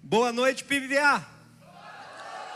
Boa noite, PVA.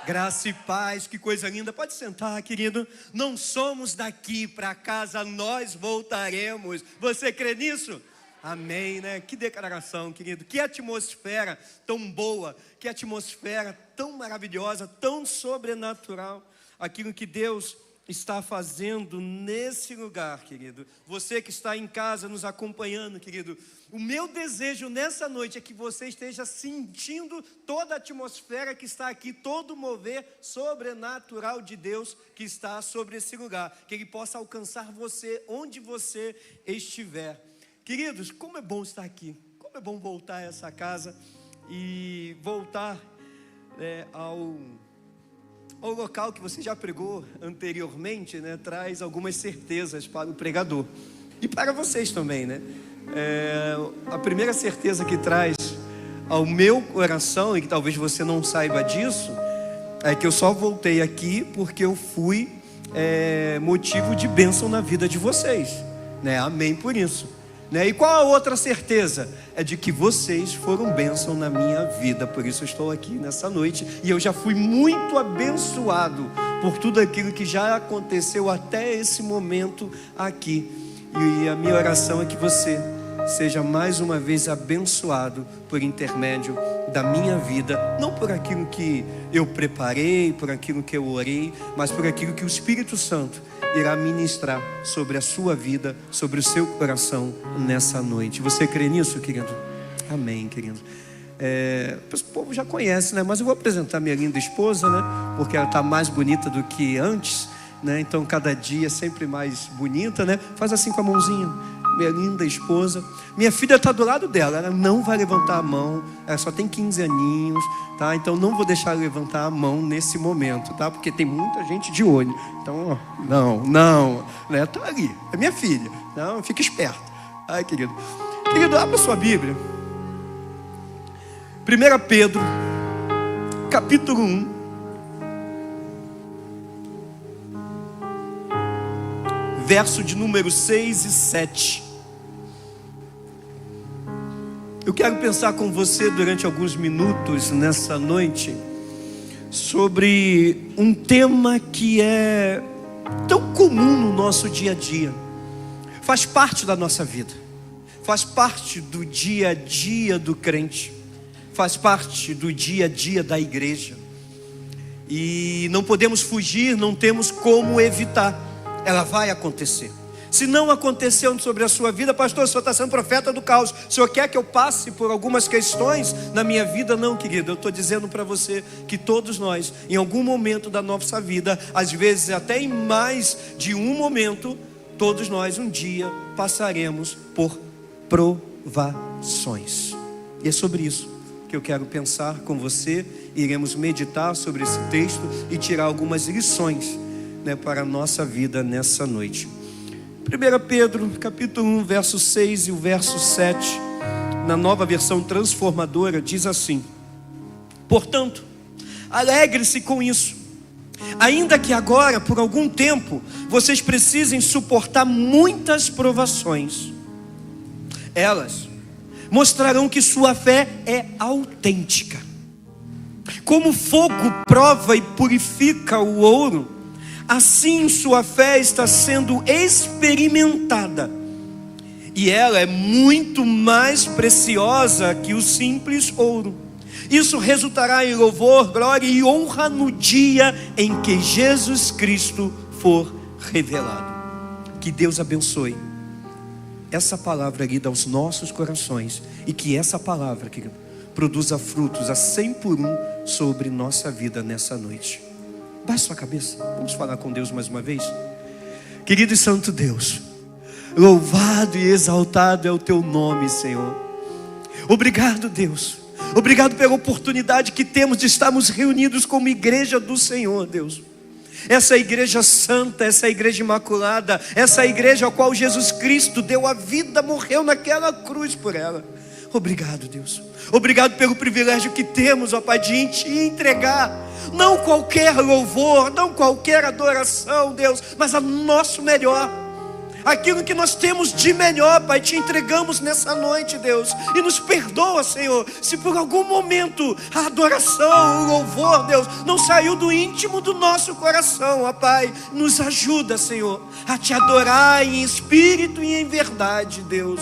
Graça e paz, que coisa linda. Pode sentar, querido. Não somos daqui para casa, nós voltaremos. Você crê nisso? Amém, né? Que declaração, querido. Que atmosfera tão boa, que atmosfera tão maravilhosa, tão sobrenatural. Aquilo que Deus está fazendo nesse lugar, querido. Você que está em casa nos acompanhando, querido. O meu desejo nessa noite é que você esteja sentindo toda a atmosfera que está aqui, todo o mover sobrenatural de Deus que está sobre esse lugar. Que Ele possa alcançar você onde você estiver. Queridos, como é bom estar aqui. Como é bom voltar a essa casa e voltar ao local que você já pregou anteriormente, né? Traz algumas certezas para o pregador e para vocês também, né? A primeira certeza que traz ao meu coração, e que talvez você não saiba disso, é que eu só voltei aqui porque eu fui motivo de bênção na vida de vocês, né? Amém por isso, né? E qual a outra certeza? É de que vocês foram bênção na minha vida. Por isso eu estou aqui nessa noite. E eu já fui muito abençoado por tudo aquilo que já aconteceu até esse momento aqui. E a minha oração é que você seja mais uma vez abençoado por intermédio da minha vida. Não por aquilo que eu preparei, por aquilo que eu orei, mas por aquilo que o Espírito Santo irá ministrar sobre a sua vida, sobre o seu coração nessa noite. Você crê nisso, querido? Amém, querido. O povo já conhece, né? Mas eu vou apresentar minha linda esposa, né? Porque ela está mais bonita do que antes, né? Então cada dia sempre mais bonita, né? Faz assim com a mãozinha. Minha linda esposa. Minha filha está do lado dela. Ela não vai levantar a mão. Ela só tem 15 aninhos, tá? Então não vou deixar ela levantar a mão nesse momento, tá? Porque tem muita gente de olho. Então, não, né? Tá ali. É minha filha. Não, fica esperto. Ai, querido. Querido, abra sua Bíblia. 1 Pedro, capítulo 1. Verso de número 6 e 7. Eu quero pensar com você durante alguns minutos nessa noite sobre um tema que é tão comum no nosso dia a dia. Faz parte da nossa vida. Faz parte do dia a dia do crente. Faz parte do dia a dia da igreja. E não podemos fugir, não temos como evitar. Ela vai acontecer. Se não aconteceu sobre a sua vida, pastor, o senhor está sendo profeta do caos. O senhor quer que eu passe por algumas questões na minha vida? Não, querido, eu estou dizendo para você que todos nós, em algum momento da nossa vida, às vezes até em mais de um momento, todos nós um dia passaremos por provações. E é sobre isso que eu quero pensar com você. Iremos meditar sobre esse texto e tirar algumas lições, né, para a nossa vida nessa noite. 1 Pedro, capítulo 1, verso 6 e o verso 7, na nova versão transformadora, diz assim: portanto, alegre-se com isso, ainda que agora, por algum tempo, vocês precisem suportar muitas provações. Elas mostrarão que sua fé é autêntica. Como fogo prova e purifica o ouro, assim sua fé está sendo experimentada, e ela é muito mais preciosa que o simples ouro. Isso resultará em louvor, glória e honra no dia em que Jesus Cristo for revelado. Que Deus abençoe essa palavra lida aos nossos corações, e que essa palavra, querido, produza frutos a 100 por 1 sobre nossa vida nessa noite. Baixe sua cabeça, vamos falar com Deus mais uma vez. Querido e santo Deus, louvado e exaltado é o teu nome, Senhor. Obrigado, Deus. Obrigado pela oportunidade que temos de estarmos reunidos como igreja do Senhor, Deus. Essa igreja santa, essa igreja imaculada, essa igreja a qual Jesus Cristo deu a vida, morreu naquela cruz por ela. Obrigado, Deus. Obrigado pelo privilégio que temos, ó Pai, de te entregar não qualquer louvor, não qualquer adoração, Deus, mas a nosso melhor, aquilo que nós temos de melhor, Pai, te entregamos nessa noite, Deus. E nos perdoa, Senhor, se por algum momento a adoração, o louvor, Deus, não saiu do íntimo do nosso coração, ó Pai. Nos ajuda, Senhor, a te adorar em espírito e em verdade, Deus.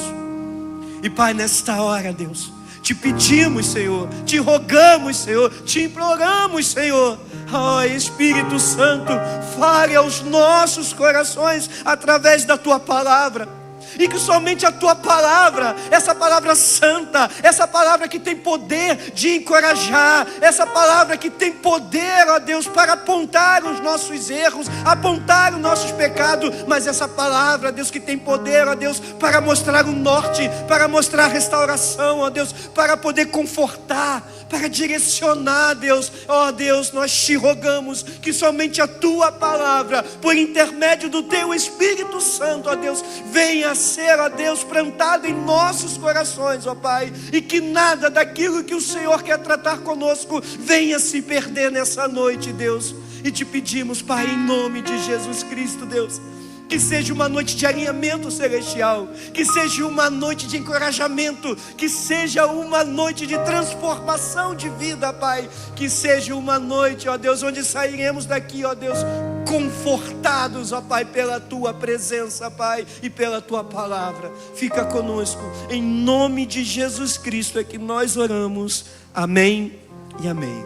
E Pai, nesta hora, Deus, te pedimos, Senhor, te rogamos, Senhor, te imploramos, Senhor. Ó Espírito Santo, fale aos nossos corações através da Tua palavra. E que somente a Tua palavra, essa palavra santa, essa palavra que tem poder de encorajar, essa palavra que tem poder, ó Deus, para apontar os nossos erros, apontar os nossos pecados, mas essa palavra, Deus, que tem poder, ó Deus, para mostrar o norte, para mostrar a restauração, ó Deus, para poder confortar, para direcionar, Deus. Ó Deus, nós te rogamos que somente a Tua palavra, por intermédio do Teu Espírito Santo, ó Deus, venha ser, ó Deus, plantado em nossos corações, ó Pai, e que nada daquilo que o Senhor quer tratar conosco venha se perder nessa noite, Deus. E te pedimos, Pai, em nome de Jesus Cristo, Deus, que seja uma noite de alinhamento celestial, que seja uma noite de encorajamento, que seja uma noite de transformação de vida, Pai, que seja uma noite, ó Deus, onde sairemos daqui, ó Deus, confortados, ó Pai, pela Tua presença, Pai, e pela Tua palavra. Fica conosco, em nome de Jesus Cristo é que nós oramos, amém e amém.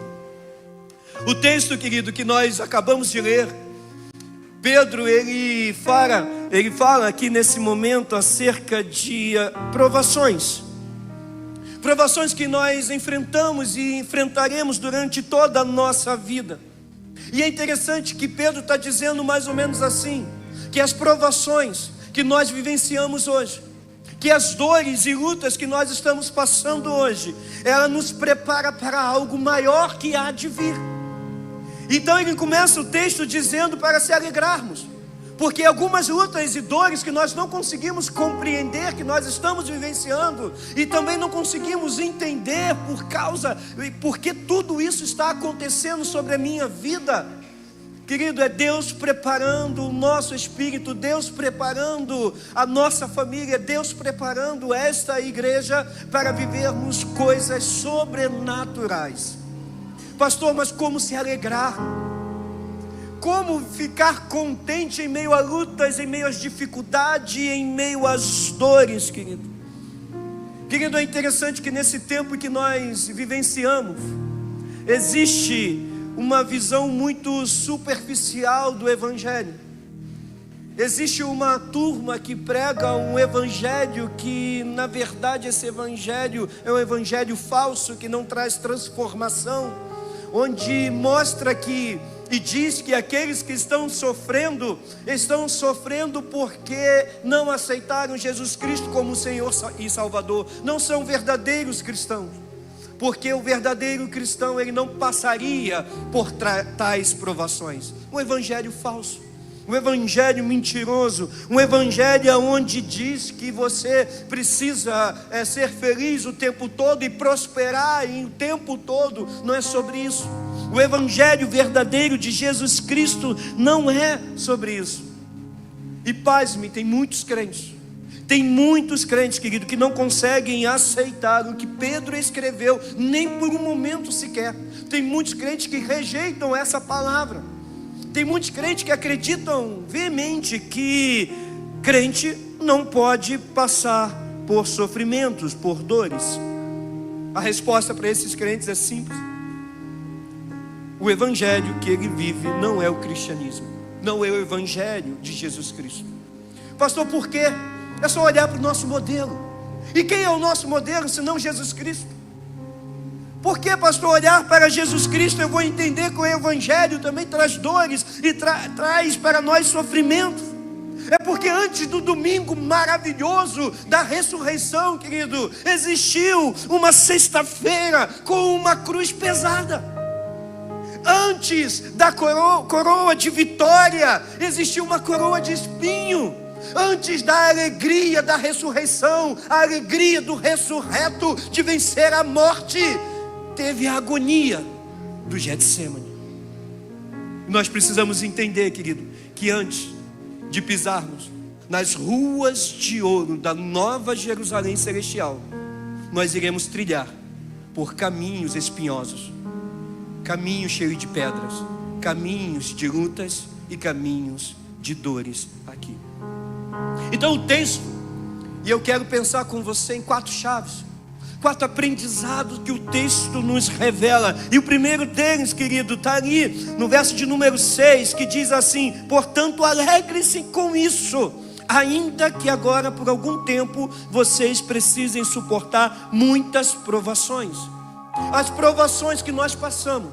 O texto, querido, que nós acabamos de ler, Pedro, ele fala aqui nesse momento acerca de provações que nós enfrentamos e enfrentaremos durante toda a nossa vida. E é interessante que Pedro está dizendo mais ou menos assim, que as provações que nós vivenciamos hoje, que as dores e lutas que nós estamos passando hoje, ela nos prepara para algo maior que há de vir. Então ele começa o texto dizendo para se alegrarmos, porque algumas lutas e dores que nós não conseguimos compreender, que nós estamos vivenciando, e também não conseguimos entender porque tudo isso está acontecendo sobre a minha vida, querido, é Deus preparando o nosso espírito, Deus preparando a nossa família, Deus preparando esta igreja para vivermos coisas sobrenaturais. Pastor, mas como se alegrar? Como ficar contente em meio a lutas, em meio às dificuldades, em meio às dores, querido? Querido, é interessante que nesse tempo que nós vivenciamos, existe uma visão muito superficial do Evangelho. Existe uma turma que prega um evangelho que, na verdade, esse evangelho é um evangelho falso, que não traz transformação, onde mostra que e diz que aqueles que estão sofrendo porque não aceitaram Jesus Cristo como Senhor e Salvador, não são verdadeiros cristãos, porque o verdadeiro cristão, ele não passaria por tais provações. Um evangelho falso, um evangelho mentiroso, um evangelho onde diz que você precisa ser feliz o tempo todo e prosperar o tempo todo. Não é sobre isso. O evangelho verdadeiro de Jesus Cristo não é sobre isso. E pasme, tem muitos crentes, querido, que não conseguem aceitar o que Pedro escreveu, nem por um momento sequer. Tem muitos crentes que rejeitam essa palavra. Tem muitos crentes que acreditam veemente que crente não pode passar por sofrimentos, por dores. A resposta para esses crentes é simples. O evangelho que ele vive não é o cristianismo, não é o evangelho de Jesus Cristo. Pastor, por quê? É só olhar para o nosso modelo. E quem é o nosso modelo senão Jesus Cristo? Por que, pastor, olhar para Jesus Cristo eu vou entender que o evangelho também traz dores e traz para nós sofrimento? É porque antes do domingo maravilhoso da ressurreição, querido, existiu uma sexta-feira com uma cruz pesada. Antes da coroa de vitória, existiu uma coroa de espinho. Antes da alegria da ressurreição, a alegria do ressurreto de vencer a morte, teve a agonia do Getsemane. Nós precisamos entender, querido, que antes de pisarmos nas ruas de ouro da Nova Jerusalém Celestial, nós iremos trilhar por caminhos espinhosos, caminhos cheios de pedras, caminhos de lutas e caminhos de dores aqui. Então o texto, e eu quero pensar com você em 4 chaves, 4 aprendizados que o texto nos revela. E o primeiro deles, querido, está ali no verso de número 6, que diz assim: portanto alegre-se com isso, ainda que agora por algum tempo vocês precisem suportar muitas provações. As provações que nós passamos,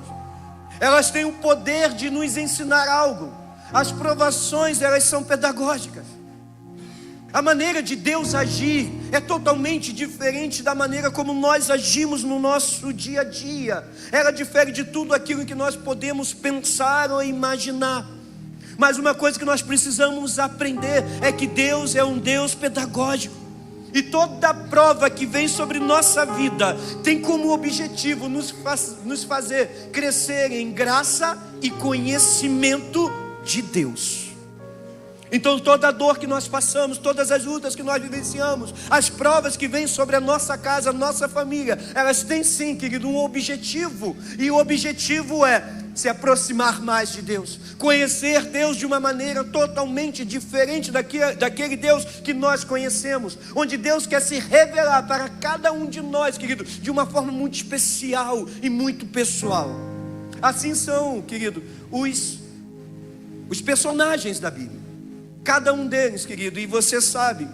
elas têm o poder de nos ensinar algo. As provações, elas são pedagógicas. A maneira de Deus agir é totalmente diferente da maneira como nós agimos no nosso dia a dia. Ela difere de tudo aquilo que nós podemos pensar ou imaginar. Mas uma coisa que nós precisamos aprender é que Deus é um Deus pedagógico. E toda prova que vem sobre nossa vida tem como objetivo nos fazer crescer em graça e conhecimento de Deus. Então toda a dor que nós passamos, todas as lutas que nós vivenciamos, as provas que vêm sobre a nossa casa, a nossa família, elas têm sim, querido, um objetivo. E o objetivo é se aproximar mais de Deus, conhecer Deus de uma maneira totalmente diferente daquele Deus que nós conhecemos, onde Deus quer se revelar para cada um de nós, querido, de uma forma muito especial e muito pessoal. Assim são, querido, os personagens da Bíblia. Cada um deles, querido, e você sabe,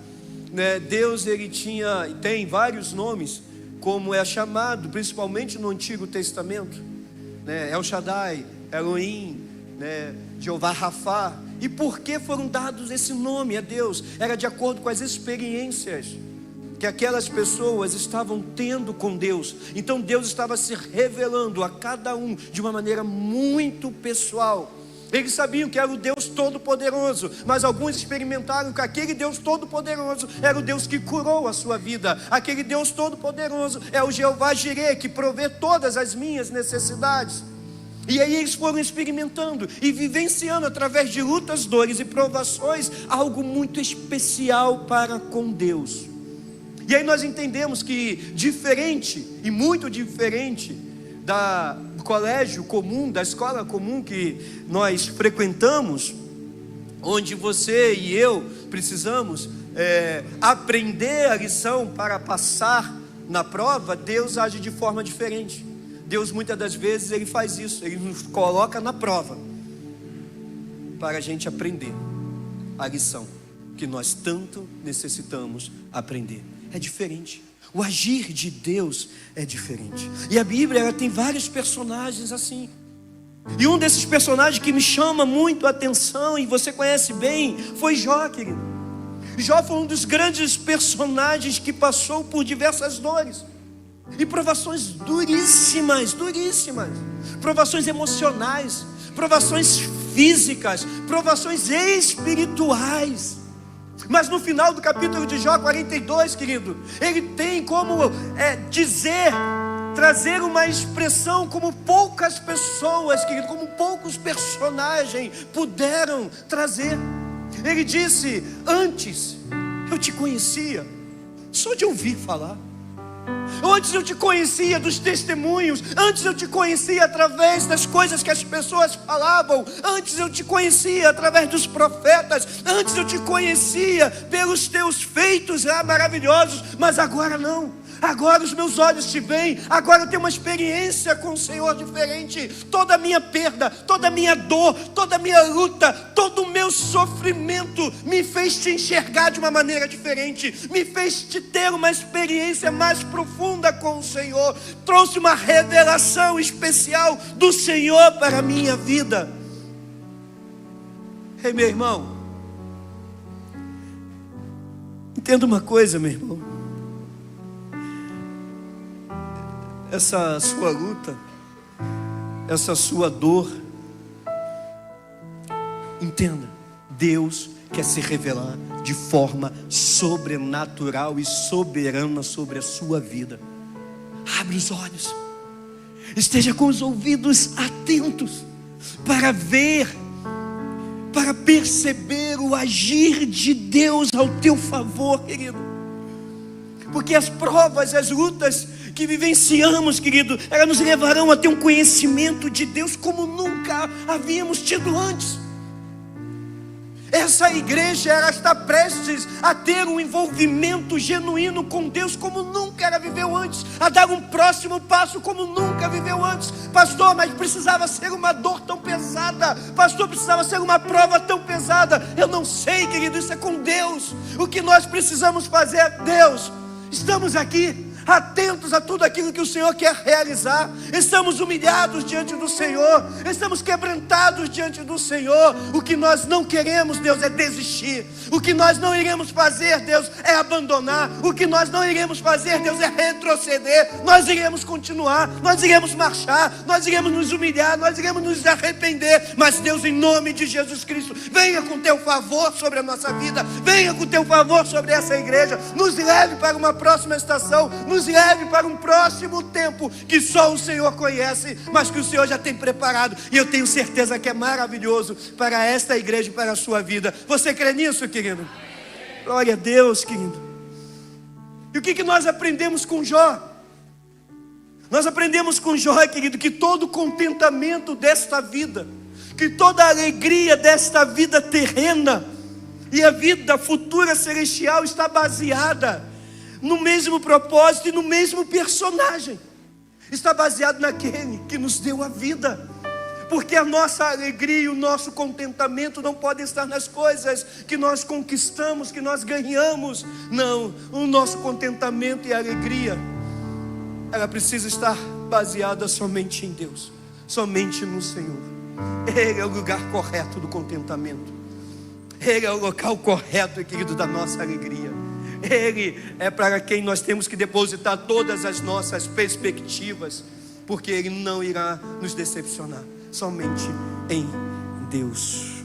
né, Deus ele tinha e tem vários nomes, como é chamado, principalmente no Antigo Testamento, né, El Shaddai, Elohim, né, Jeová Rafá. E por que foram dados esse nome a Deus? Era de acordo com as experiências que aquelas pessoas estavam tendo com Deus. Então Deus estava se revelando a cada um de uma maneira muito pessoal. Eles sabiam que era o Deus Todo-Poderoso, mas alguns experimentaram que aquele Deus Todo-Poderoso era o Deus que curou a sua vida. Aquele Deus Todo-Poderoso é o Jeová Jireh, que provê todas as minhas necessidades. E aí eles foram experimentando e vivenciando através de lutas, dores e provações algo muito especial para com Deus. E aí nós entendemos que diferente e muito diferente do colégio comum, da escola comum que nós frequentamos, onde você e eu precisamos aprender a lição para passar na prova, Deus age de forma diferente. Deus muitas das vezes ele faz isso, ele nos coloca na prova para a gente aprender a lição que nós tanto necessitamos aprender. É diferente. O agir de Deus é diferente. E a Bíblia ela tem vários personagens assim. E um desses personagens que me chama muito a atenção, e você conhece bem, foi Jó, querido. Jó foi um dos grandes personagens que passou por diversas dores e provações duríssimas, duríssimas. Provações emocionais, provações físicas, provações espirituais. Mas no final do capítulo de Jó 42, querido, ele tem como trazer uma expressão como poucas pessoas, querido, como poucos personagens puderam trazer. Ele disse: antes eu te conhecia só de ouvir falar. Antes eu te conhecia dos testemunhos. Antes eu te conhecia através das coisas que as pessoas falavam. Antes eu te conhecia através dos profetas. Antes eu te conhecia pelos teus feitos maravilhosos. Mas agora não. Agora os meus olhos te veem. Agora eu tenho uma experiência com o Senhor diferente. Toda a minha perda, toda a minha dor, toda a minha luta, todo o meu sofrimento me fez te enxergar de uma maneira diferente. Me fez te ter uma experiência mais profunda com o Senhor. Trouxe uma revelação especial do Senhor para a minha vida. Ei, meu irmão, entenda uma coisa, meu irmão. Essa sua luta, essa sua dor, entenda, Deus quer se revelar de forma sobrenatural e soberana sobre a sua vida. Abre os olhos, esteja com os ouvidos atentos para ver para perceber o agir de Deus ao teu favor, querido. Porque as provas, as lutas que vivenciamos, querido, elas nos levarão a ter um conhecimento de Deus como nunca havíamos tido antes. Essa igreja, ela está prestes a ter um envolvimento genuíno com Deus como nunca ela viveu antes, a dar um próximo passo como nunca viveu antes. Pastor, mas precisava ser uma dor tão pesada, pastor, precisava ser uma prova tão pesada. Eu não sei, querido, isso é com Deus. O que nós precisamos fazer é: Deus, estamos aqui atentos a tudo aquilo que o Senhor quer realizar. Estamos humilhados diante do Senhor, estamos quebrantados diante do Senhor. O que nós não queremos, Deus, é desistir. O que nós não iremos fazer, Deus, é abandonar. O que nós não iremos fazer, Deus, é retroceder. Nós iremos continuar, nós iremos marchar, nós iremos nos humilhar, nós iremos nos arrepender. Mas Deus, em nome de Jesus Cristo, venha com teu favor sobre a nossa vida, venha com teu favor sobre essa igreja, nos leve para uma próxima estação, nos leve para um próximo tempo que só o Senhor conhece, mas que o Senhor já tem preparado, e eu tenho certeza que é maravilhoso para esta igreja e para a sua vida. Você crê nisso, querido? Glória a Deus, querido. E o que nós aprendemos com Jó? Nós aprendemos com Jó, querido, que todo contentamento desta vida, que toda alegria desta vida terrena e a vida futura celestial está baseada no mesmo propósito e no mesmo personagem. Está baseado naquele que nos deu a vida. Porque a nossa alegria e o nosso contentamento não podem estar nas coisas que nós conquistamos, que nós ganhamos. Não, o nosso contentamento e alegria, ela precisa estar baseada somente em Deus, somente no Senhor. Ele é o lugar correto do contentamento. Ele é o local correto, querido, da nossa alegria. Ele é para quem nós temos que depositar todas as nossas perspectivas, porque Ele não irá nos decepcionar, somente em Deus.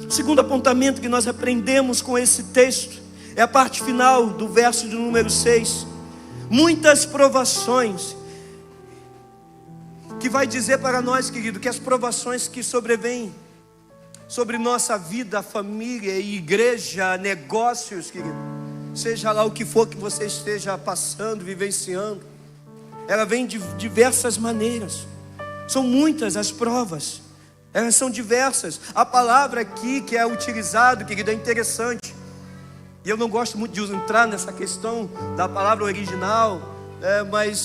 Segundo apontamento que nós aprendemos com esse texto é a parte final do verso de número 6. Muitas provações, que vai dizer para nós, querido, que as provações que sobrevêm sobre nossa vida, família e igreja, negócios, querido, seja lá o que for que você esteja passando, vivenciando, ela vem de diversas maneiras. São muitas as provas, elas são diversas. A palavra aqui que é utilizada, querido, é interessante. E eu não gosto muito de entrar nessa questão da palavra original, mas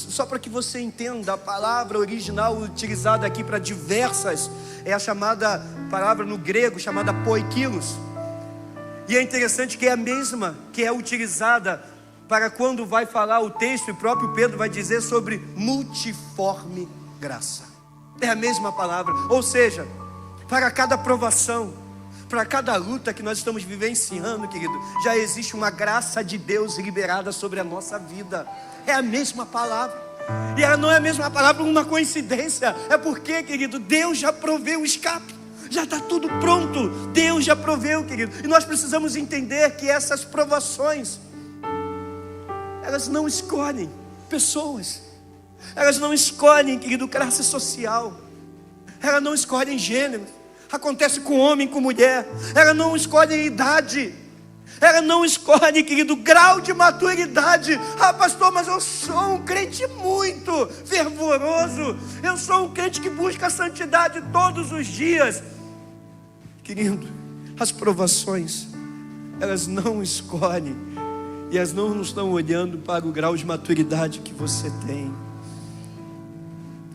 só para que você entenda, a palavra original utilizada aqui para diversas é a chamada palavra no grego, chamada poikilos. E é interessante que é a mesma que é utilizada para quando vai falar o texto, e o próprio Pedro vai dizer sobre multiforme graça. É a mesma palavra, ou seja, para cada provação, para cada luta que nós estamos vivenciando, querido, já existe uma graça de Deus liberada sobre a nossa vida. É a mesma palavra. E ela não é a mesma palavra por uma coincidência. É porque, querido, Deus já proveu o escape. Já está tudo pronto. Deus já proveu, querido. E nós precisamos entender que essas provações, elas não escolhem pessoas. Elas não escolhem, querido, classe social. Elas não escolhem gênero. Acontece com homem, com mulher. Ela não escolhe idade. Ela não escolhe, querido, grau de maturidade. Ah, pastor, mas eu sou um crente muito fervoroso. Eu sou um crente que busca a santidade todos os dias. Querido, as provações, elas não escolhem. E elas não estão olhando para o grau de maturidade que você tem.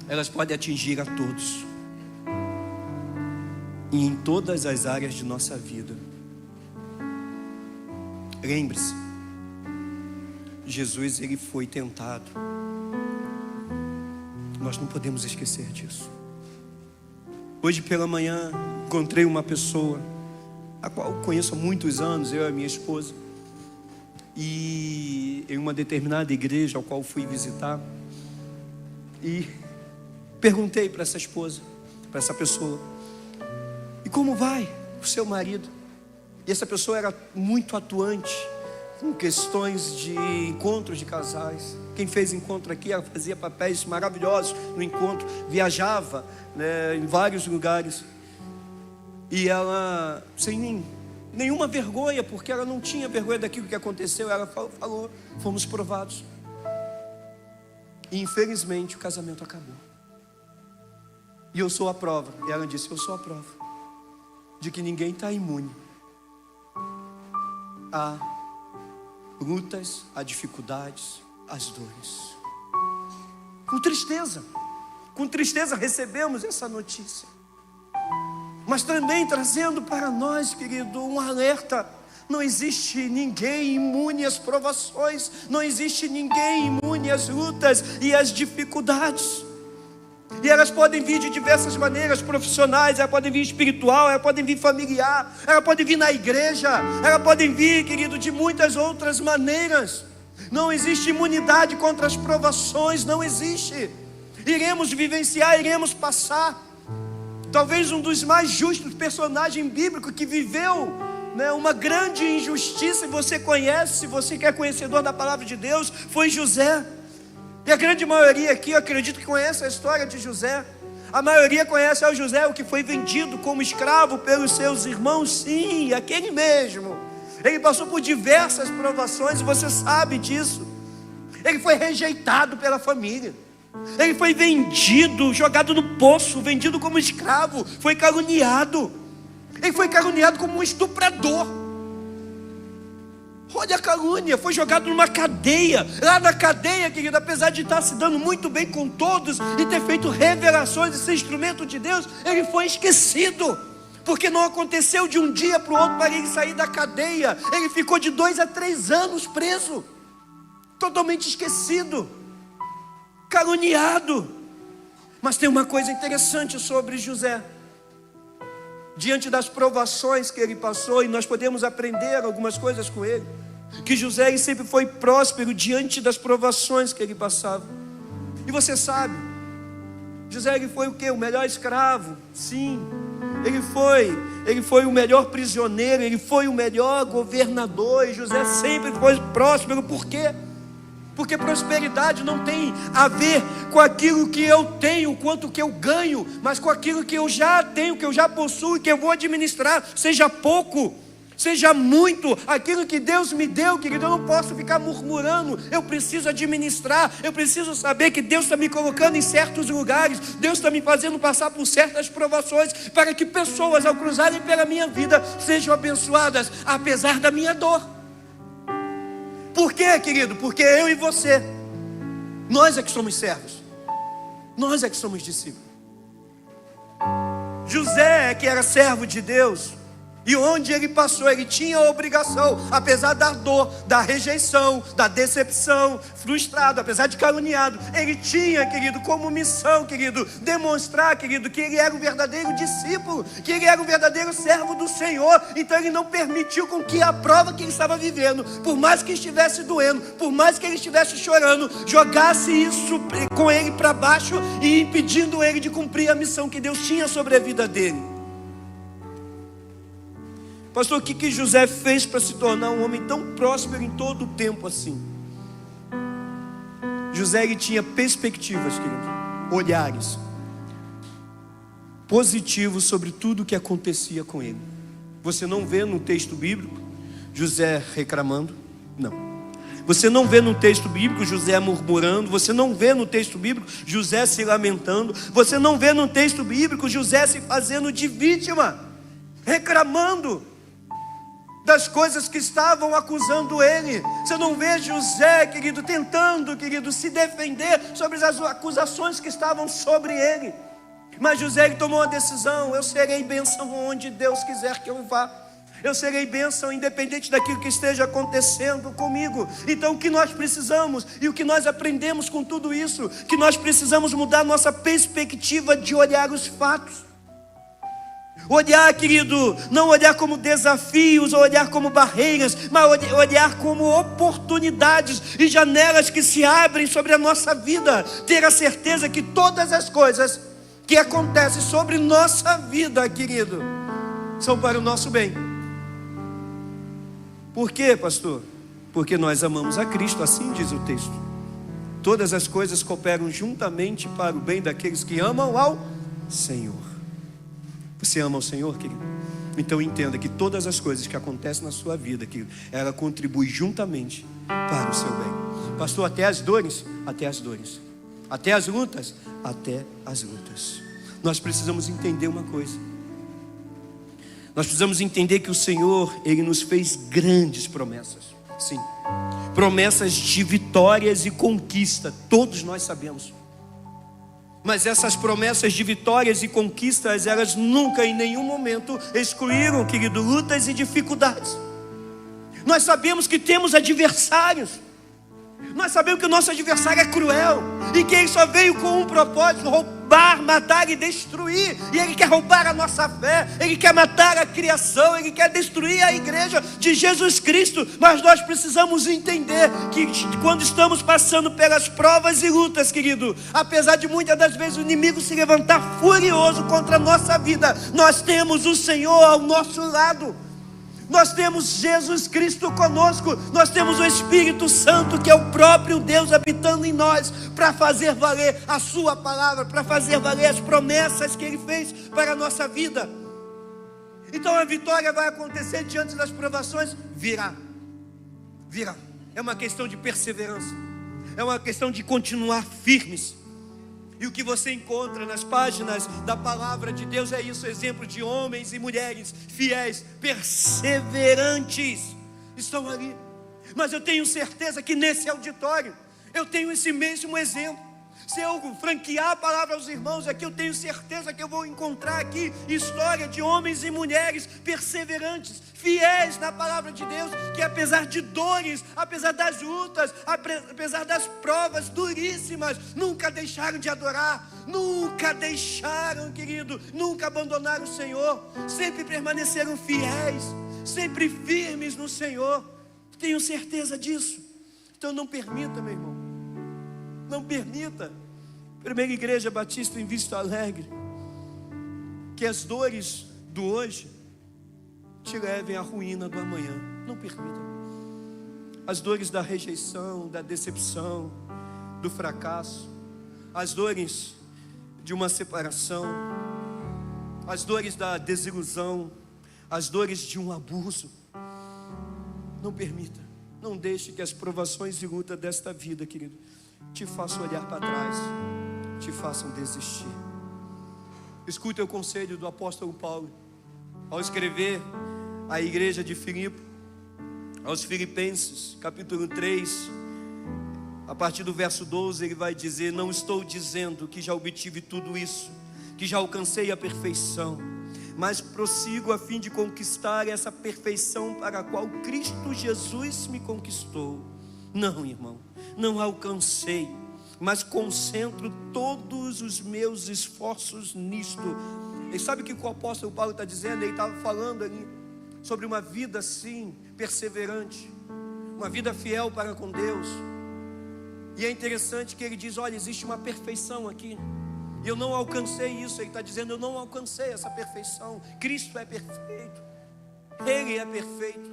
Elas podem atingir a todos. E em todas as áreas de nossa vida. Lembre-se, Jesus, ele foi tentado. Nós não podemos esquecer disso. Hoje pela manhã encontrei uma pessoa, a qual conheço há muitos anos, eu e a minha esposa, e em uma determinada igreja ao qual fui visitar, e perguntei para essa esposa, para essa pessoa: e como vai o seu marido? E essa pessoa era muito atuante, com questões de encontros de casais. Quem fez encontro aqui, ela fazia papéis maravilhosos no encontro, viajava, né, em vários lugares. E ela, sem nenhuma vergonha, porque ela não tinha vergonha daquilo que aconteceu, ela falou: fomos provados. E infelizmente o casamento acabou. E eu sou a prova. E ela disse: eu sou a prova de que ninguém está imune a lutas, a dificuldades, as dores. Com tristeza recebemos essa notícia, mas também trazendo para nós, querido, um alerta. Não existe ninguém imune às provações, não existe ninguém imune às lutas e às dificuldades. E elas podem vir de diversas maneiras, profissionais, elas podem vir espiritual, elas podem vir familiar, elas podem vir na igreja, elas podem vir, querido, de muitas outras maneiras. Não existe imunidade contra as provações, não existe. Iremos vivenciar, iremos passar. Talvez um dos mais justos personagens bíblicos que viveu, né, uma grande injustiça, e você conhece, se você que é conhecedor da palavra de Deus, foi José. E a grande maioria aqui, eu acredito que conhece a história de José. A maioria conhece o José, o que foi vendido como escravo pelos seus irmãos. Sim, aquele mesmo. Ele passou por diversas provações, e você sabe disso. Ele foi rejeitado pela família. Ele foi vendido, jogado no poço, vendido como escravo. Foi caluniado. Ele foi caluniado como um estuprador. Olha a calúnia, foi jogado numa cadeia. Lá na cadeia, querido, apesar de estar se dando muito bem com todos e ter feito revelações e ser instrumento de Deus, ele foi esquecido, porque não aconteceu de um dia para o outro para ele sair da cadeia. Ele ficou de 2 a 3 anos preso, totalmente esquecido, caluniado. Mas tem uma coisa interessante sobre José. Diante das provações que ele passou, e nós podemos aprender algumas coisas com ele, que José ele sempre foi próspero diante das provações que ele passava. E você sabe, José ele foi o quê? O melhor escravo? Sim. Ele foi o melhor prisioneiro, ele foi o melhor governador. E José sempre foi próspero. Por quê? Porque prosperidade não tem a ver com aquilo que eu tenho, quanto que eu ganho, mas com aquilo que eu já tenho, que eu já possuo, que eu vou administrar, seja pouco, seja muito. Aquilo que Deus me deu, querido, eu não posso ficar murmurando. Eu preciso administrar, eu preciso saber que Deus está me colocando em certos lugares, Deus está me fazendo passar por certas provações, para que pessoas ao cruzarem pela minha vida sejam abençoadas, apesar da minha dor. Por quê, querido? Porque eu e você, nós é que somos servos, nós é que somos discípulos. José é que era servo de Deus, e onde ele passou, ele tinha a obrigação, apesar da dor, da rejeição, da decepção, frustrado, apesar de caluniado, ele tinha, querido, como missão, querido, demonstrar, querido, que ele era o verdadeiro discípulo, que ele era o verdadeiro servo do Senhor. Então ele não permitiu com que a prova que ele estava vivendo, por mais que estivesse doendo, por mais que ele estivesse chorando, jogasse isso com ele para baixo e impedindo ele de cumprir a missão que Deus tinha sobre a vida dele. Pastor, o que José fez para se tornar um homem tão próspero em todo o tempo assim? José ele tinha perspectivas, querido, olhares positivos sobre tudo o que acontecia com ele. Você não vê no texto bíblico José reclamando, não. Você não vê no texto bíblico José murmurando. Você não vê no texto bíblico José se lamentando. Você não vê no texto bíblico José se fazendo de vítima, reclamando das coisas que estavam acusando ele. Você não vê José, querido, tentando, querido, se defender sobre as acusações que estavam sobre ele. Mas José ele tomou uma decisão: eu serei bênção onde Deus quiser que eu vá. Eu serei bênção independente daquilo que esteja acontecendo comigo. Então o que nós precisamos, e o que nós aprendemos com tudo isso, que nós precisamos mudar nossa perspectiva de olhar os fatos. Olhar, querido, não olhar como desafios, ou olhar como barreiras, mas olhar como oportunidades e janelas que se abrem sobre a nossa vida. Ter a certeza que todas as coisas que acontecem sobre nossa vida, querido, são para o nosso bem. Por quê, pastor? Porque nós amamos a Cristo, assim diz o texto. Todas as coisas cooperam juntamente para o bem daqueles que amam ao Senhor. Você ama ao Senhor, querido? Então entenda que todas as coisas que acontecem na sua vida, querido, ela contribui juntamente para o seu bem. Pastor, até as dores? Até as dores. Até as lutas? Até as lutas. Nós precisamos entender uma coisa. Nós precisamos entender que o Senhor, Ele nos fez grandes promessas. Sim, promessas de vitórias e conquista, todos nós sabemos. Mas essas promessas de vitórias e conquistas, elas nunca em nenhum momento excluíram, querido, lutas e dificuldades. Nós sabemos que temos adversários. Nós sabemos que o nosso adversário é cruel e que ele só veio com um propósito: roubar, matar e destruir. E ele quer roubar a nossa fé, ele quer matar a criação, ele quer destruir a igreja de Jesus Cristo. Mas nós precisamos entender que quando estamos passando pelas provas e lutas, querido, apesar de muitas das vezes o inimigo se levantar furioso contra a nossa vida, nós temos o Senhor ao nosso lado. Nós temos Jesus Cristo conosco. Nós temos o Espírito Santo, que é o próprio Deus habitando em nós, para fazer valer a sua palavra, para fazer valer as promessas que Ele fez para a nossa vida. Então a vitória vai acontecer diante das provações? Virá. É uma questão de perseverança, é uma questão de continuar firmes. E o que você encontra nas páginas da palavra de Deus é isso: exemplo de homens e mulheres fiéis, perseverantes, estão ali. Mas eu tenho certeza que nesse auditório eu tenho esse mesmo exemplo. Se eu franquear a palavra aos irmãos aqui, eu tenho certeza que eu vou encontrar aqui história de homens e mulheres perseverantes, fiéis na palavra de Deus, que apesar de dores, apesar das lutas, apesar das provas duríssimas, nunca deixaram de adorar, nunca deixaram, querido, nunca abandonaram o Senhor, sempre permaneceram fiéis, sempre firmes no Senhor. Tenho certeza disso. Então não permita, meu irmão, não permita, Primeira Igreja Batista em Vista Alegre, que as dores do hoje te levem à ruína do amanhã. Não permita. As dores da rejeição, da decepção, do fracasso, as dores de uma separação, as dores da desilusão, as dores de um abuso. Não permita. Não deixe que as provações e lutas desta vida, querido, te façam olhar para trás, te façam desistir. Escute o conselho do apóstolo Paulo ao escrever à igreja de Filipe, aos Filipenses, capítulo 3, a partir do verso 12, ele vai dizer: não estou dizendo que já obtive tudo isso, que já alcancei a perfeição, mas prossigo a fim de conquistar essa perfeição para a qual Cristo Jesus me conquistou. Não, irmão, não alcancei, mas concentro todos os meus esforços nisto. E sabe o que o apóstolo Paulo está dizendo? Ele estava falando ali sobre uma vida assim, perseverante, uma vida fiel para com Deus. E é interessante que ele diz: olha, existe uma perfeição aqui, e eu não alcancei isso. Ele está dizendo: eu não alcancei essa perfeição. Cristo é perfeito, Ele é perfeito,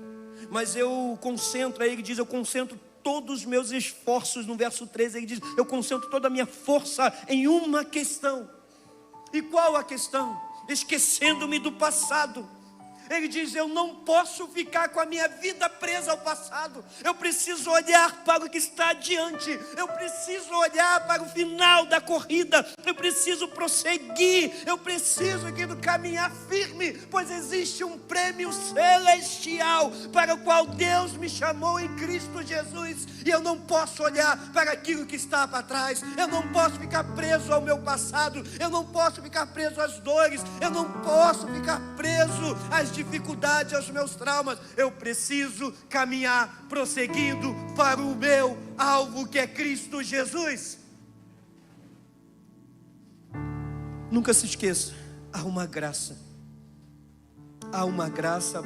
mas eu concentro, aí ele diz, eu concentro todos os meus esforços. No verso 13 ele diz: eu concentro toda a minha força em uma questão. E qual a questão? Esquecendo-me do passado. Ele diz: eu não posso ficar com a minha vida presa ao passado. Eu preciso olhar para o que está adiante. Eu preciso olhar para o final da corrida. Eu preciso prosseguir. Eu preciso, querido, caminhar firme, pois existe um prêmio celestial para o qual Deus me chamou em Cristo Jesus. E eu não posso olhar para aquilo que está para trás. Eu não posso ficar preso ao meu passado. Eu não posso ficar preso às dores. Eu não posso ficar preso às dificuldades, aos meus traumas. Eu preciso caminhar prosseguindo para o meu alvo, que é Cristo Jesus. Nunca se esqueça, há uma graça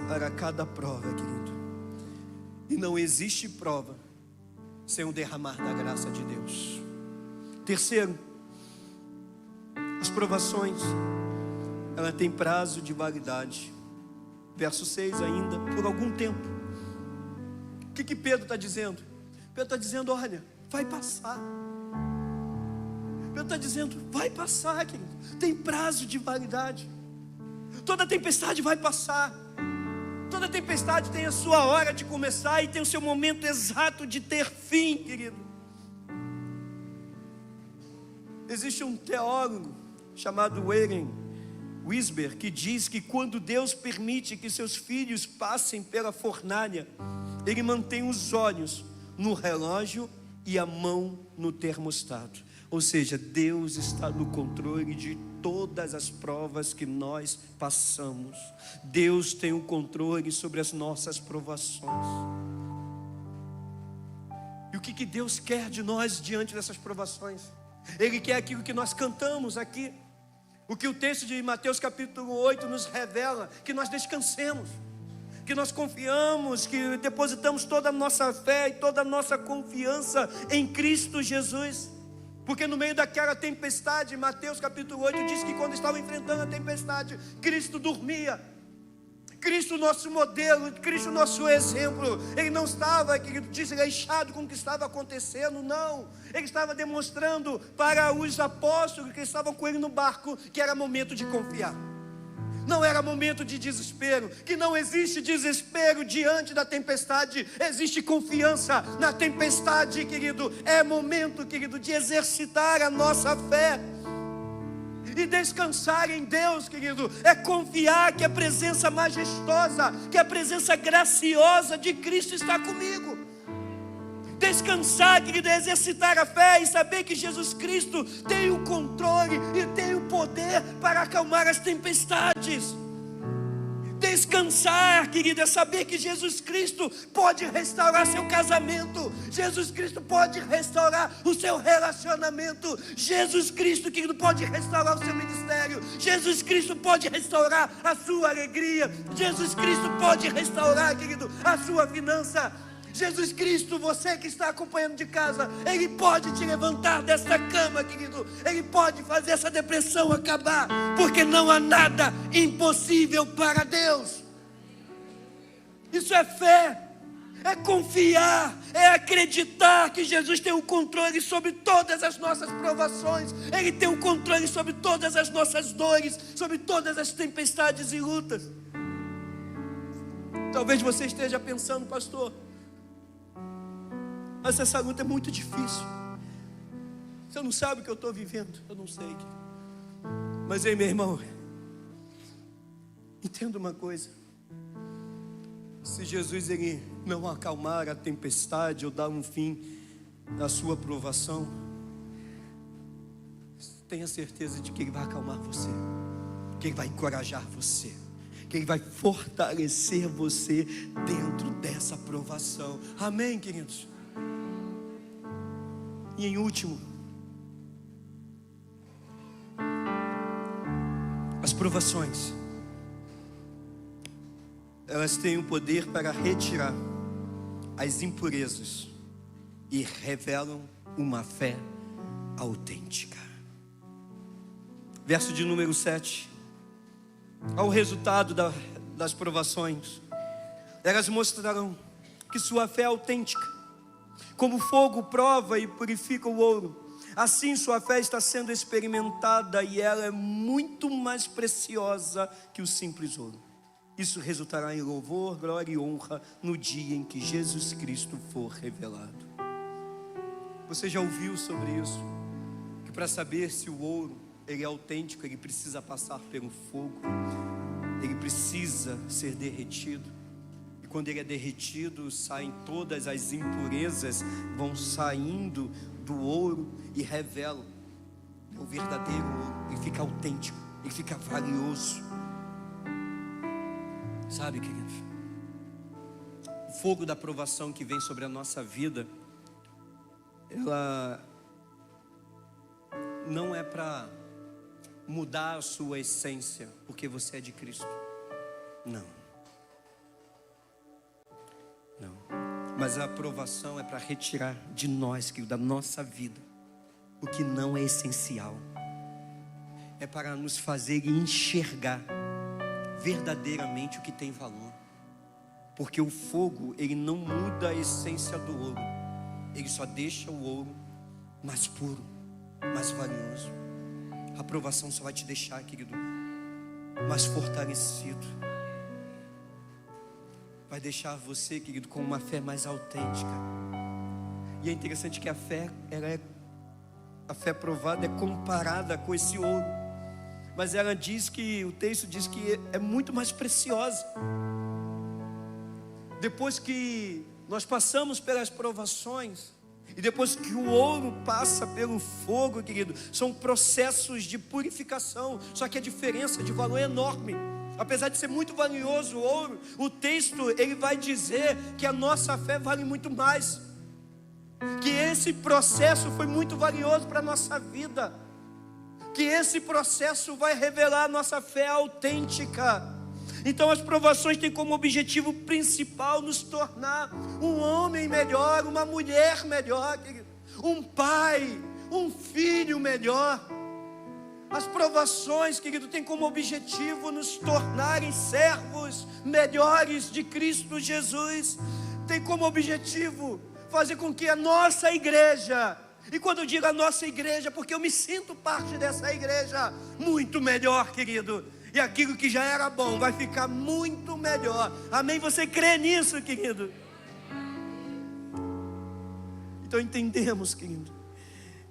para cada prova, querido, e não existe prova sem o derramar da graça de Deus. Terceiro, as provações, ela tem prazo de validade. Verso 6 ainda: por algum tempo que Pedro está dizendo? Pedro está dizendo, olha, vai passar. Pedro está dizendo, vai passar, querido. Tem prazo de validade. Toda tempestade vai passar. Toda tempestade tem a sua hora de começar e tem o seu momento exato de ter fim, querido. Existe um teólogo chamado Warren Wiersbe que diz que quando Deus permite que seus filhos passem pela fornalha, Ele mantém os olhos no relógio e a mão no termostato. Ou seja, Deus está no controle de todas as provas que nós passamos. Deus tem o controle sobre as nossas provações. E o que Deus quer de nós diante dessas provações? Ele quer aquilo que nós cantamos aqui. O que o texto de Mateus capítulo 8 nos revela, que nós descansemos, que nós confiamos, que depositamos toda a nossa fé e toda a nossa confiança em Cristo Jesus. Porque no meio daquela tempestade, Mateus capítulo 8 diz que quando estavam enfrentando a tempestade, Cristo dormia. Cristo nosso modelo, Cristo nosso exemplo. Ele não estava, querido, desleixado com o que estava acontecendo, não. Ele estava demonstrando para os apóstolos que estavam com ele no barco que era momento de confiar. Não era momento de desespero, que não existe desespero diante da tempestade, existe confiança na tempestade, querido. É momento, querido, de exercitar a nossa fé. E descansar em Deus, querido, é confiar que a presença majestosa, que a presença graciosa de Cristo está comigo. Descansar, querido, é exercitar a fé e saber que Jesus Cristo tem o controle e tem o poder para acalmar as tempestades. Descansar, querido, é saber que Jesus Cristo pode restaurar seu casamento. Jesus Cristo pode restaurar o seu relacionamento. Jesus Cristo, querido, pode restaurar o seu ministério. Jesus Cristo pode restaurar a sua alegria. Jesus Cristo pode restaurar, querido, a sua finança. Jesus Cristo, você que está acompanhando de casa, Ele pode te levantar desta cama, querido. Ele pode fazer essa depressão acabar, porque não há nada impossível para Deus. Isso é fé, é confiar, é acreditar que Jesus tem o controle sobre todas as nossas provações. Ele tem o controle sobre todas as nossas dores, sobre todas as tempestades e lutas. Talvez você esteja pensando, pastor, mas essa luta é muito difícil. Você não sabe o que eu estou vivendo. Eu não sei. Mas ei, meu irmão, entenda uma coisa. Se Jesus ele não acalmar a tempestade ou dar um fim à sua provação, tenha certeza de que Ele vai acalmar você, que Ele vai encorajar você, que Ele vai fortalecer você dentro dessa provação. Amém, queridos? E em último, as provações, elas têm o poder para retirar as impurezas e revelam uma fé autêntica. Verso de número 7. Ao resultado das provações, elas mostrarão que sua fé é autêntica. Como o fogo prova e purifica o ouro, assim sua fé está sendo experimentada e ela é muito mais preciosa que o simples ouro. Isso resultará em louvor, glória e honra no dia em que Jesus Cristo for revelado. Você já ouviu sobre isso? Que para saber se o ouro ele é autêntico, ele precisa passar pelo fogo, ele precisa ser derretido. Quando ele é derretido, saem todas as impurezas, vão saindo do ouro e revelam o verdadeiro ouro. Ele fica autêntico, ele fica valioso. Sabe, queridos? O fogo da provação que vem sobre a nossa vida, ela não é para mudar a sua essência, porque você é de Cristo. Não. Mas a aprovação é para retirar de nós, da nossa vida, o que não é essencial. É para nos fazer enxergar verdadeiramente o que tem valor. Porque o fogo, ele não muda a essência do ouro. Ele só deixa o ouro mais puro, mais valioso. A provação só vai te deixar, querido, mais fortalecido. Vai deixar você, querido, com uma fé mais autêntica. E é interessante que a fé provada é comparada com esse ouro. Mas ela diz que, o texto diz que é muito mais preciosa. Depois que nós passamos pelas provações, e depois que o ouro passa pelo fogo, querido, são processos de purificação. Só que a diferença de valor é enorme. Apesar de ser muito valioso o ouro, o texto ele vai dizer que a nossa fé vale muito mais. Que esse processo foi muito valioso para a nossa vida. Que esse processo vai revelar a nossa fé autêntica. Então as provações têm como objetivo principal nos tornar um homem melhor, uma mulher melhor, um pai, um filho melhor. As provações, querido, têm como objetivo nos tornarem servos melhores de Cristo Jesus. Tem como objetivo fazer com que a nossa igreja, e quando eu digo a nossa igreja, porque eu me sinto parte dessa igreja, muito melhor, querido. E aquilo que já era bom vai ficar muito melhor. Amém? Você crê nisso, querido? Então entendemos, querido.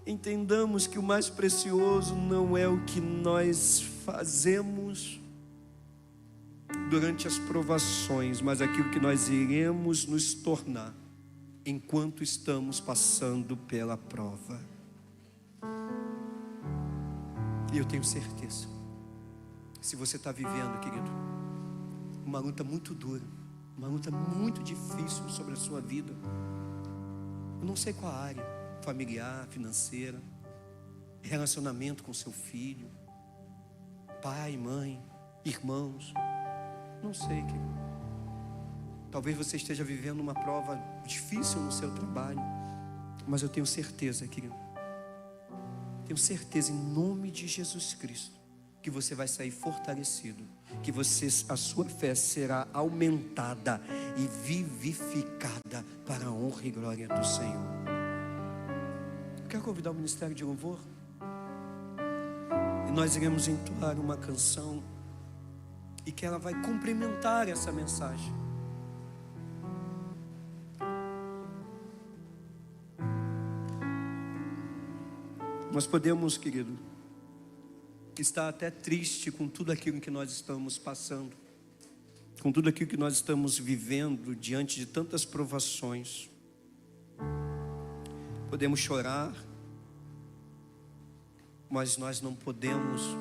Entendamos que o mais precioso não é o que nós fazemos durante as provações, mas aquilo que nós iremos nos tornar enquanto estamos passando pela prova. E eu tenho certeza, se você está vivendo, querido, uma luta muito dura, uma luta muito difícil sobre a sua vida, eu não sei qual área, familiar, financeira, relacionamento com seu filho, pai, mãe, irmãos, não sei, querido. Talvez você esteja vivendo uma prova difícil no seu trabalho, mas eu tenho certeza, querido, tenho certeza em nome de Jesus Cristo, que você vai sair fortalecido, que a sua fé será aumentada e vivificada para a honra e glória do Senhor. Eu quero convidar o Ministério de Louvor, e nós iremos entoar uma canção, e que ela vai complementar essa mensagem. Nós podemos, querido, estar até triste com tudo aquilo que nós estamos passando, com tudo aquilo que nós estamos vivendo diante de tantas provações. Podemos chorar, mas nós não podemos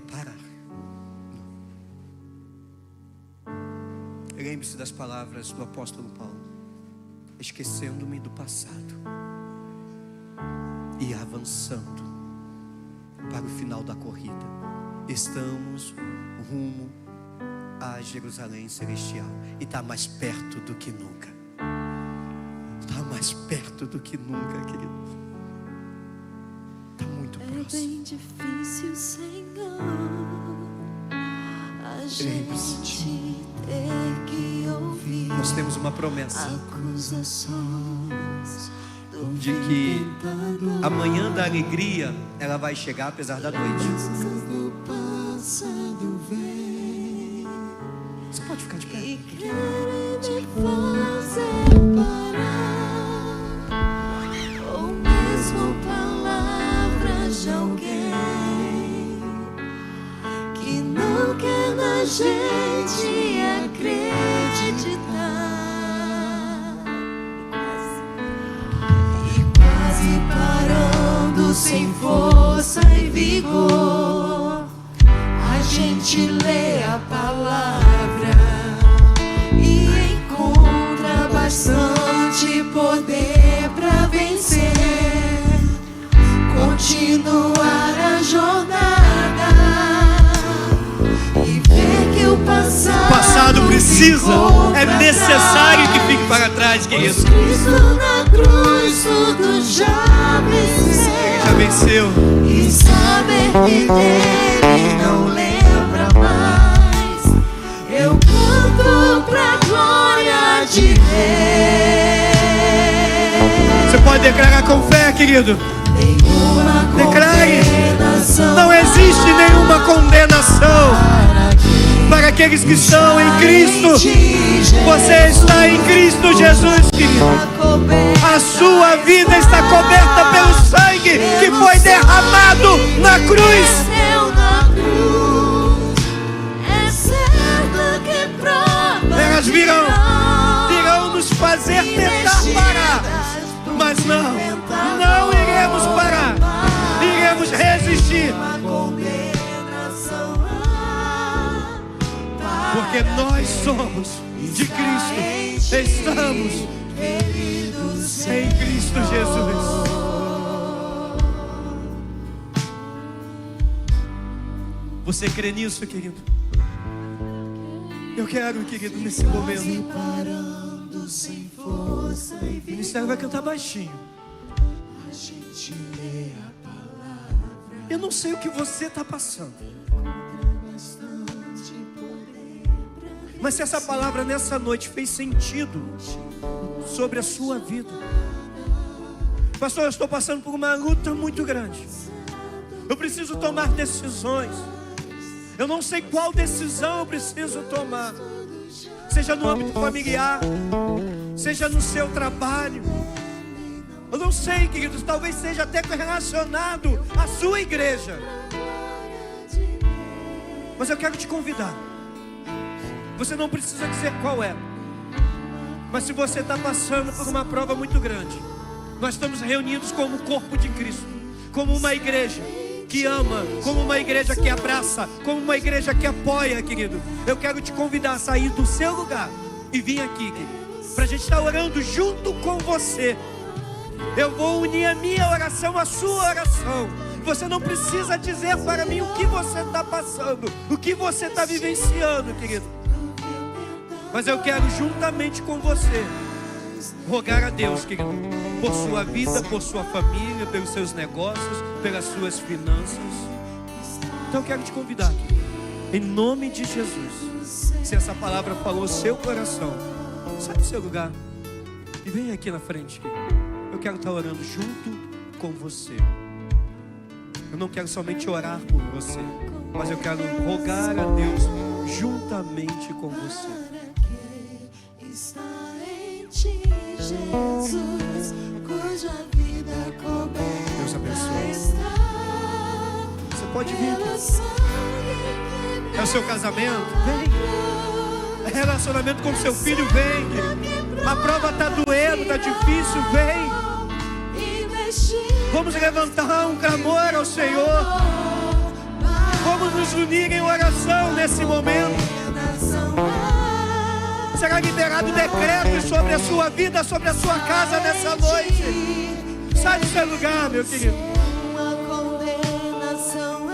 parar. Lembre-se das palavras do apóstolo Paulo: esquecendo-me do passado e avançando para o final da corrida, estamos rumo a Jerusalém Celestial, e está mais perto do que nunca. Está mais perto do que nunca, querido. Está muito próximo. É bem difícil, Senhor, a gente ter que ouvir. Nós temos uma promessa Acusações de que amanhã da alegria ela vai chegar apesar da noite. Você pode ficar de pé. E querem te fazer parar, ou mesmo palavras de alguém que não quer na gente acreditar. Parando sem força e vigor, a gente lê a palavra e encontra bastante poder para vencer, continuar a jornada e ver que o passado precisa, é necessário que fique para trás, querido. Cristo na cruz tudo já venceu, e saber que dele não lembra mais. Eu canto de Rei. Você pode declarar com fé, querido. Declare. Não existe nenhuma condenação para aqueles que estão em Cristo. Você está em Cristo Jesus, querido. A sua vida está coberta pelo sangue que foi derramado na cruz. Elas virão nos fazer tentar parar, mas não iremos parar, iremos resistir, porque nós somos de Cristo, estamos em Cristo Jesus. Você crê nisso, querido? Eu quero, querido, nesse momento, o ministério vai cantar baixinho. Eu não sei o que você está passando, mas se essa palavra nessa noite fez sentido sobre a sua vida. Pastor, eu estou passando por uma luta muito grande. Eu preciso tomar decisões. Eu não sei qual decisão eu preciso tomar. Seja no âmbito familiar, seja no seu trabalho. Eu não sei, queridos, talvez seja até relacionado à sua igreja. Mas eu quero te convidar. Você não precisa dizer qual é. Mas se você está passando por uma prova muito grande, nós estamos reunidos como o corpo de Cristo, como uma igreja que ama, como uma igreja que abraça, como uma igreja que apoia, querido. Eu quero te convidar a sair do seu lugar e vir aqui, querido, para a gente estar orando junto com você. Eu vou unir a minha oração à sua oração. Você não precisa dizer para mim o que você está passando, o que você está vivenciando, querido. Mas eu quero juntamente com você rogar a Deus, querido, por sua vida, por sua família, pelos seus negócios, pelas suas finanças. Então eu quero te convidar, em nome de Jesus, se essa palavra falou seu coração, sai do seu lugar e vem aqui na frente, querido. Eu quero estar orando junto com você. Eu não quero somente orar por você, mas eu quero rogar a Deus juntamente com você. Jesus, cuja vida coberta. Deus abençoe. Você pode vir. É o seu casamento? Vem. É relacionamento com seu filho? Vem. A prova está doendo, está difícil? Vem. Vamos levantar um clamor ao Senhor. Vamos nos unir em oração nesse momento. Será liberado decreto sobre a sua vida, sobre a sua casa nessa noite. Sai do seu lugar, meu querido. Uma condenação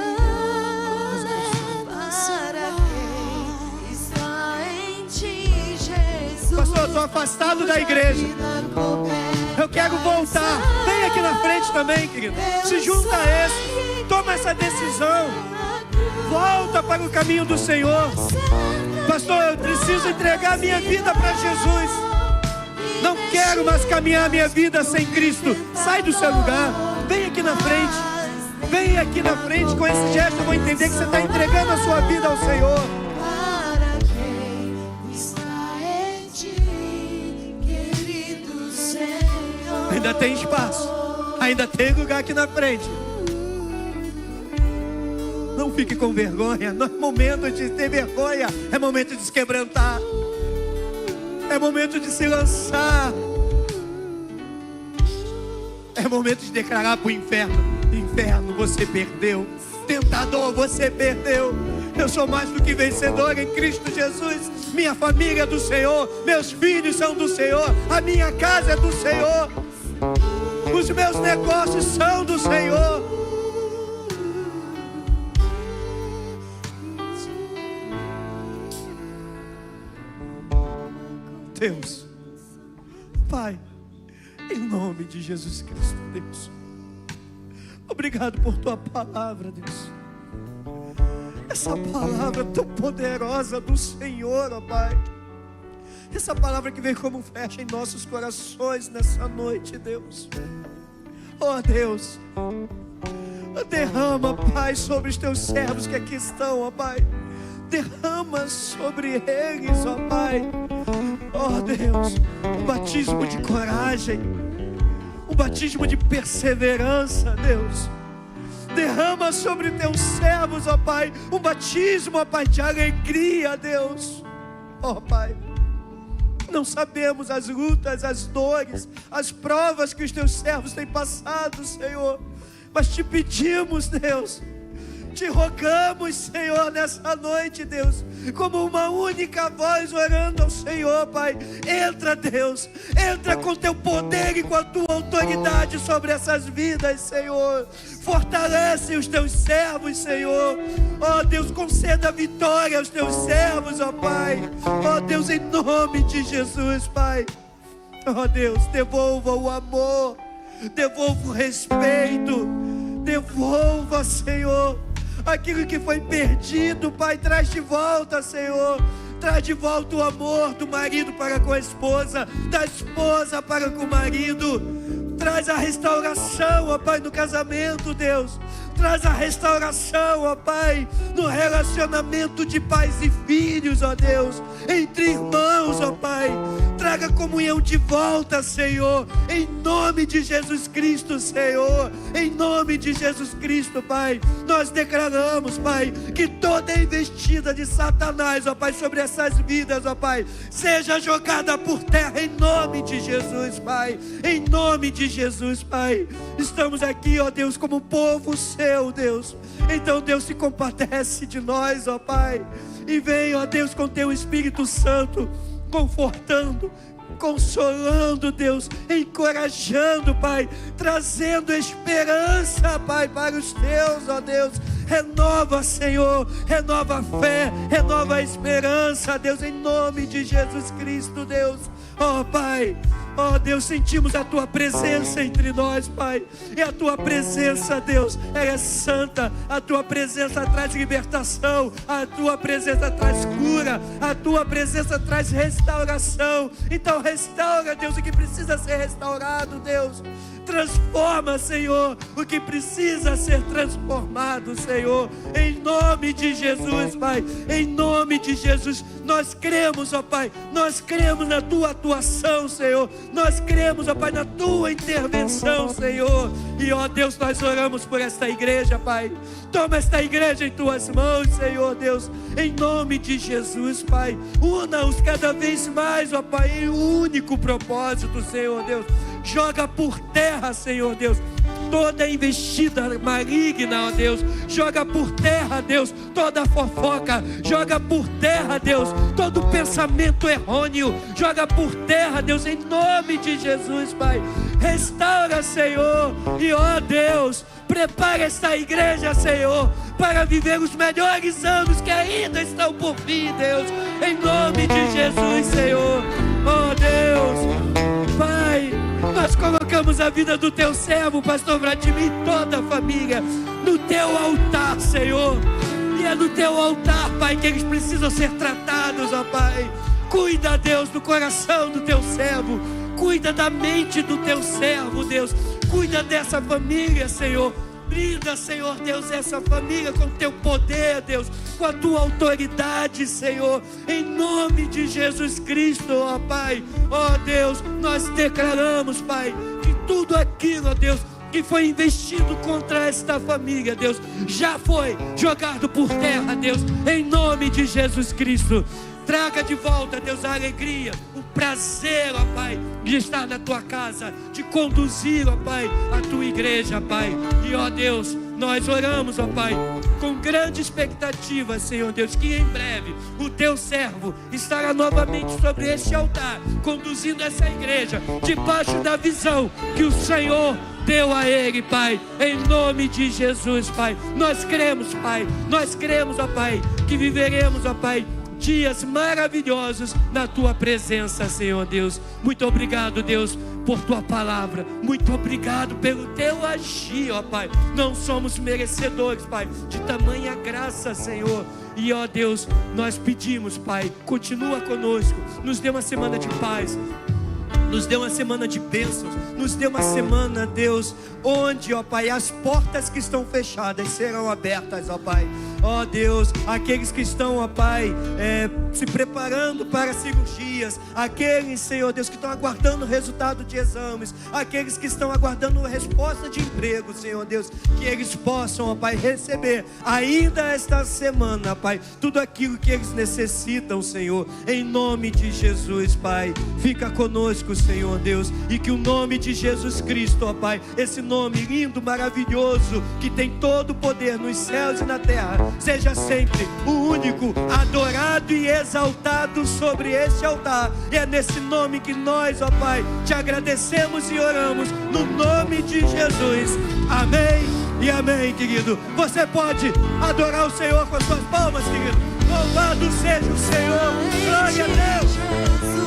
para quem está em ti, Jesus. Pastor, eu estou afastado da igreja. Eu quero voltar. Vem aqui na frente também, querido. Se junta a esse. Toma essa decisão. Volta para o caminho do Senhor. Pastor, eu preciso entregar a minha vida para Jesus. Não quero mais caminhar a minha vida sem Cristo. Sai do seu lugar. Vem aqui na frente. Vem aqui na frente. Com esse gesto eu vou entender que você está entregando a sua vida ao Senhor. Para quem está em ti, querido Senhor. Ainda tem espaço. Ainda tem lugar aqui na frente. Não fique com vergonha. Não é momento de ter vergonha. É momento de se quebrantar. É momento de se lançar. É momento de declarar para o inferno: inferno, você perdeu. Tentador, você perdeu. Eu sou mais do que vencedor em Cristo Jesus. Minha família é do Senhor. Meus filhos são do Senhor. A minha casa é do Senhor. Os meus negócios são do Senhor. Deus, Pai, em nome de Jesus Cristo, Deus, obrigado por tua palavra, Deus. Essa palavra tão poderosa do Senhor, ó Pai. Essa palavra que vem como flecha em nossos corações nessa noite, Deus. Oh Deus, derrama, Pai, sobre os teus servos que aqui estão, ó Pai. Derrama sobre eles, ó Pai. Oh Deus, um batismo de coragem, um batismo de perseverança, Deus. Derrama sobre teus servos, ó Pai, um batismo, ó Pai, de alegria, Deus. Ó Pai, não sabemos as lutas, as dores, as provas que os teus servos têm passado, Senhor, mas te pedimos, Deus, te rogamos, Senhor, nessa noite, Deus, como uma única voz orando ao Senhor, Pai. Entra, Deus, entra com teu poder e com a tua autoridade sobre essas vidas, Senhor. Fortalece os teus servos, Senhor. Ó Deus, conceda vitória aos teus servos, ó Pai. Ó Deus, em nome de Jesus, Pai. Ó Deus, devolva o amor, devolva o respeito, devolva, Senhor, aquilo que foi perdido, Pai. Traz de volta, Senhor. Traz de volta o amor do marido para com a esposa, da esposa para com o marido. Traz a restauração, ó Pai, no casamento, Deus. Traz a restauração, ó Pai, no relacionamento de pais e filhos, ó Deus, entre irmãos, ó Pai. Traga comunhão de volta, Senhor, em nome de Jesus Cristo, Senhor. Em nome de Jesus Cristo, Pai, nós declaramos, Pai, que toda investida de Satanás, ó Pai, sobre essas vidas, ó Pai, seja jogada por terra em nome de Jesus, Pai. Em nome de Jesus, Pai. Estamos aqui, ó Deus, como povo seu, Deus. Então, Deus, se compadece de nós, ó Pai, e vem, ó Deus, com teu Espírito Santo, confortando, consolando, Deus, encorajando, Pai, trazendo esperança, Pai, para os teus, ó Deus. Renova, Senhor, renova a fé, renova a esperança, Deus, em nome de Jesus Cristo, Deus. Ó Pai, ó Deus, sentimos a Tua presença entre nós, Pai. E a Tua presença, Deus, ela é santa. A Tua presença traz libertação. A Tua presença traz cura. A Tua presença traz restauração. Então restaura, Deus, o que precisa ser restaurado, Deus. Transforma, Senhor, o que precisa ser transformado, Senhor. Em nome de Jesus, Pai. Em nome de Jesus, nós cremos, ó Pai. Nós cremos na Tua atuação, Senhor. Nós cremos, ó Pai, na Tua intervenção, Senhor. E, ó Deus, nós oramos por esta igreja, Pai. Toma esta igreja em Tuas mãos, Senhor, Deus. Em nome de Jesus, Pai. Una-os cada vez mais, ó Pai, em um único propósito, Senhor, Deus. Joga por terra, Senhor Deus, toda investida maligna, ó Deus. Joga por terra, Deus, toda fofoca. Joga por terra, Deus, todo pensamento errôneo. Joga por terra, Deus, em nome de Jesus, Pai. Restaura, Senhor. E, ó Deus, prepara esta igreja, Senhor, para viver os melhores anos que ainda estão por vir, Deus. Em nome de Jesus, Senhor. Ó Deus, Pai, nós colocamos a vida do Teu servo, Pastor Vladimir, e toda a família no Teu altar, Senhor. E é no Teu altar, Pai, que eles precisam ser tratados, ó Pai. Cuida, Deus, do coração do Teu servo. Cuida da mente do Teu servo, Deus. Cuida dessa família, Senhor. Brinda, Senhor Deus, essa família com Teu poder, Deus, com a Tua autoridade, Senhor, em nome de Jesus Cristo, ó Pai. Ó Deus, nós declaramos, Pai, que tudo aquilo, ó Deus, que foi investido contra esta família, Deus, já foi jogado por terra, Deus, em nome de Jesus Cristo. Traga de volta, Deus, a alegria, o prazer, ó Pai, de estar na Tua casa, de conduzir, ó Pai, a Tua igreja, Pai. E, ó Deus, nós oramos, ó Pai, com grande expectativa, Senhor Deus, que em breve o Teu servo estará novamente sobre este altar, conduzindo essa igreja, debaixo da visão que o Senhor deu a ele, Pai, em nome de Jesus, Pai. Nós cremos, Pai, nós cremos, ó Pai, que viveremos, ó Pai, dias maravilhosos na Tua presença, Senhor Deus. Muito obrigado, Deus, por tua palavra. Muito obrigado pelo teu agir, ó Pai. Não somos merecedores, Pai, de tamanha graça, Senhor. E ó Deus, nós pedimos, Pai, continua conosco, nos dê uma semana de paz, nos dê uma semana de bênçãos, nos dê uma semana, Deus, onde, ó Pai, as portas que estão fechadas serão abertas, ó Pai. Ó Deus, aqueles que estão, ó Pai, se preparando para cirurgias, aqueles, Senhor Deus, que estão aguardando o resultado de exames, aqueles que estão aguardando a resposta de emprego, Senhor Deus, que eles possam, ó Pai, receber ainda esta semana, Pai, tudo aquilo que eles necessitam, Senhor, em nome de Jesus, Pai. Fica conosco, Senhor Deus, e que o nome de Jesus Cristo, ó Pai, esse nome lindo, maravilhoso, que tem todo o poder nos céus e na terra, seja sempre o único, adorado e exaltado sobre este altar. E é nesse nome que nós, ó Pai, te agradecemos e oramos, no nome de Jesus. Amém e amém, querido. Você pode adorar o Senhor com as suas palmas, querido. Louvado seja o Senhor. Glória a Deus.